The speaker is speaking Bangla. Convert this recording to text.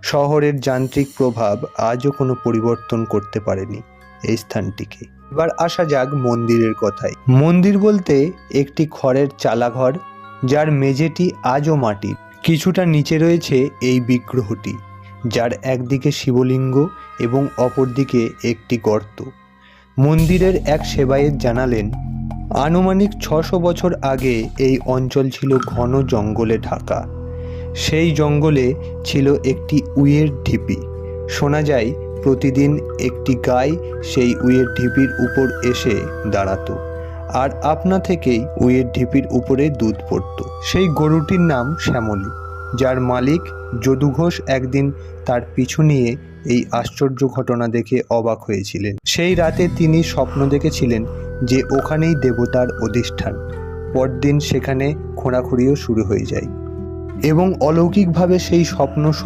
শহরের যান্ত্রিক প্রভাব আজও কোনো পরিবর্তন করতে পারেনি এই স্থানটিকে। এবার আসা যাক মন্দিরের কথায়। মন্দির বলতে একটি খড়ের চালাঘর, যার মেঝেটি আজও মাটির। কিছুটা নিচে রয়েছে এই বিগ্রহটি, যার একদিকে শিবলিঙ্গ এবং অপরদিকে একটি গর্ত। মন্দিরের এক সেবায়েত জানালেন, আনুমানিক 600 বছর আগে এই অঞ্চল ছিল ঘন জঙ্গলে ঢাকা। সেই জঙ্গলে ছিল একটি উইয়ের ঢিপি। শোনা যায় প্রতিদিন একটি গাই সেই উইয়ের ঢিপির উপর এসে দাঁড়াতো, আর আপনা থেকেই উইয়ের ঢিপির উপরে দুধ পড়ত। সেই গরুটির নাম শ্যামলী, যার মালিক যদু ঘোষ একদিন তার পিছু নিয়ে এই আশ্চর্য ঘটনা দেখে অবাক হয়েছিলেন। সেই রাতে তিনি স্বপ্ন দেখেছিলেন যে ওখানেই দেবতার অধিষ্ঠান। পরদিন সেখানে খোঁড়াখুঁড়িও শুরু হয়ে যায় এবং অলৌকিকভাবে সেই স্বপ্ন